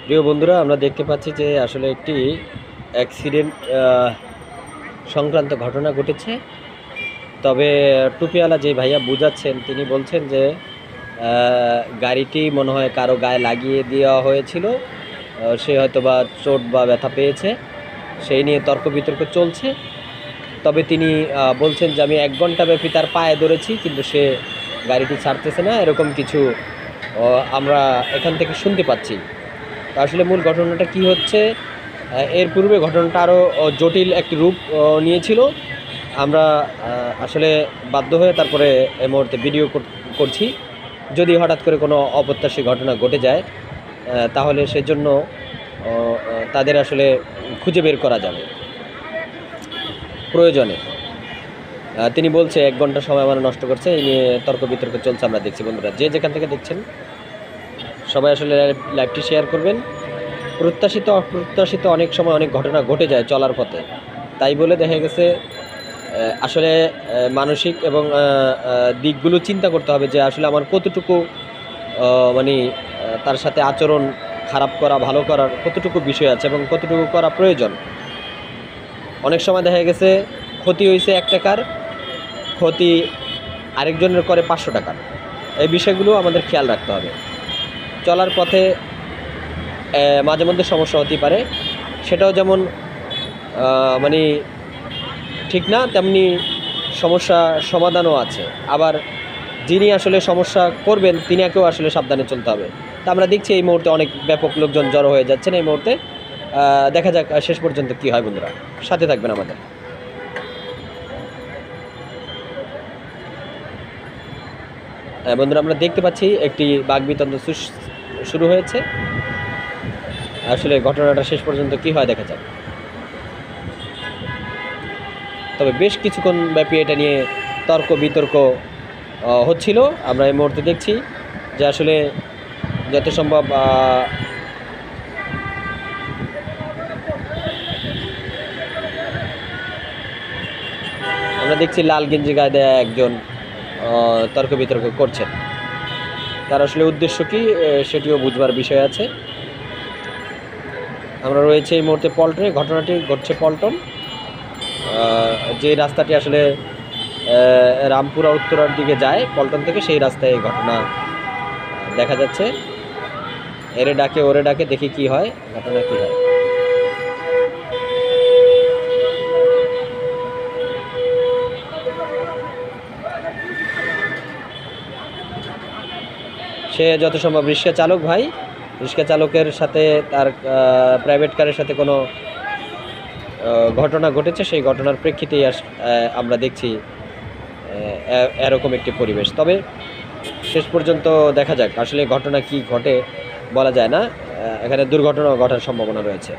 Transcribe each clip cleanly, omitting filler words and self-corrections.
প্রিয় বন্ধুরা, আমরা দেখতে পাচ্ছি যে আসলে একটি অ্যাক্সিডেন্ট সংক্রান্ত ঘটনা ঘটেছে। তবে টুপিওয়ালা যে ভাইয়া বুঝাচ্ছেন তিনি বলছেন যে গাড়িটি মনে হয় কারো গায়ে লাগিয়ে দেওয়া হয়েছিল, সে হয়তো বা চোট বা ব্যথা পেয়েছে, সেই নিয়ে তর্ক বিতর্ক চলছে। তবে তিনি বলছেন যে আমি 1 ঘন্টা ব্যাপী তার পায়ে ধরেছি, কিন্তু সে গাড়িটি ছাড়তেছে না, এরকম কিছু আমরা এখান থেকে শুনতে পাচ্ছি। আসলে মূল ঘটনাটা কি হচ্ছে, এর পূর্বে ঘটনাটা আরও জটিল একটি রূপ নিয়েছিল। আমরা আসলে বাধ্য হয়ে তারপরে এই মুহূর্তে ভিডিও করছি। যদি হঠাৎ করে কোনো অপ্রত্যাশিত ঘটনা ঘটে যায় তাহলে সেজন্য তাদের আসলে খুঁজে বের করা যাবে প্রয়োজনে। তিনি বলছে 1 ঘন্টা সময় আমার নষ্ট করছে, এই নিয়ে তর্ক বিতর্ক চলছে। আমরা দেখছি বন্ধুরা, যে যেখান থেকে দেখছেন সবাই আসলে লাইভটি শেয়ার করবেন। প্রত্যাশিত অপ্রত্যাশিত অনেক সময় অনেক ঘটনা ঘটে যায় চলার পথে, তাই বলে দেখা গেছে আসলে মানসিক এবং দিকগুলো চিন্তা করতে হবে যে আসলে আমার কতটুকু মানে তার সাথে আচরণ খারাপ করা ভালো করার কতটুকু বিষয় আছে এবং কতটুকু করা প্রয়োজন। অনেক সময় দেখা গেছে ক্ষতি হয়েছে 1 টাকার, ক্ষতি আরেকজনের করে 500 টাকার। এই বিষয়গুলো আমাদের খেয়াল রাখতে হবে। চলার পথে মাঝে মধ্যে সমস্যা হতে পারে, সেটাও যেমন মানে ঠিক না, তেমনি সমস্যা সমাধানও আছে। আবার যিনি আসলে সমস্যা করবেন তিনিকেও আসলে সাবধানে চলতে হবে। তা আমরা দেখছি এই মুহূর্তে অনেক ব্যাপক লোকজন জড়ো হয়ে যাচ্ছেন এই মুহূর্তে। দেখা যাক শেষ পর্যন্ত কী হয়। বন্ধুরা সাথে থাকবেন আমাদের। বন্ধুরা, আমরা দেখতে পাচ্ছি একটি বাকবিতণ্ডা শুরু হয়েছে। আসলে ঘটনাটা শেষ পর্যন্ত কী হয় দেখা যাক। তবে বেশ কিছুক্ষণ ব্যাপী এটা নিয়ে তর্ক বিতর্ক হচ্ছিল। আমরা এই মুহূর্তে দেখছি যে আসলে যত সম্ভব আমরা দেখছি লাল গেঞ্জি গায়ে দেয়া একজন তর্ক বিতর্ক করছেন। তার আসলে উদ্দেশ্য কি সেটিও বুঝবার বিষয় আছে। আমরা রয়েছে এই মুহূর্তে পল্টনে, ঘটনাটি ঘটছে পল্টন, যে রাস্তাটি আসলে রামপুরা উত্তরার দিকে যায় পল্টন থেকে, সেই রাস্তায় এই ঘটনা দেখা যাচ্ছে। এরে ডাকে ওরে ডাকে, দেখি কি হয়, ঘটনা কি হয়। সে যত সম্ভব রিক্সা চালক ভাই, রিক্সা চালকের সাথে তার প্রাইভেট কারের সাথে কোনো ঘটনা ঘটেছে, সেই ঘটনার প্রেক্ষিতেই আমরা দেখছি এরকম একটি পরিবেশ। তবে শেষ পর্যন্ত দেখা যাক আসলে ঘটনা কি ঘটে, বলা যায় না। এখানে দুর্ঘটনা ঘটার সম্ভাবনা রয়েছে,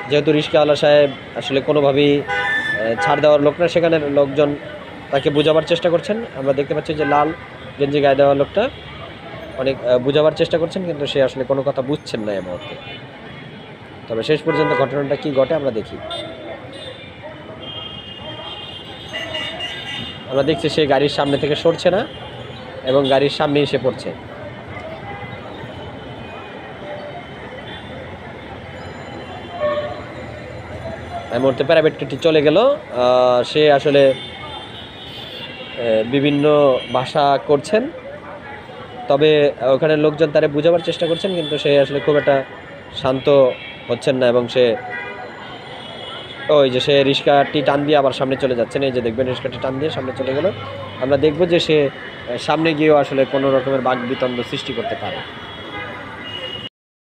যেহেতু রিক্সাওয়ালা সাহেব আসলে কোনোভাবেই ছাড় দেওয়ার লোক না, সেখানের লোকজন তাকে বোঝাবার চেষ্টা করছেন। আমরা দেখতে পাচ্ছি যে লাল গেঞ্জি গায়ে দেওয়া লোকটা অনেক বোঝাবার চেষ্টা করছেন, কিন্তু সে আসলে কোনো কথা বুঝছেন না এই মুহূর্তে। তবে শেষ পর্যন্ত ঘটনাটা কি ঘটে আমরা দেখি। আমরা দেখছি সে গাড়ির সামনে থেকে সরছে না এবং গাড়ির সামনে এসে পড়ছে। এই মুহূর্তে প্রাইভেট কারটি চলে গেল। সে আসলে বিভিন্ন ভাষা করছেন, তবে ওখানে লোকজন তারে বোঝাবার চেষ্টা করছেন, কিন্তু সে আসলে খুব একটা শান্ত হচ্ছেন না এবং সে ওই যে সে রিক্সাটি টান দিয়ে আবার সামনে চলে যাচ্ছেন। এই যে দেখবেন রিক্সাটি টান দিয়ে সামনে চলে গেল। আমরা দেখব যে সে সামনে গিয়েও আসলে কোনো রকমের বাকবিতণ্ড সৃষ্টি করতে পারে।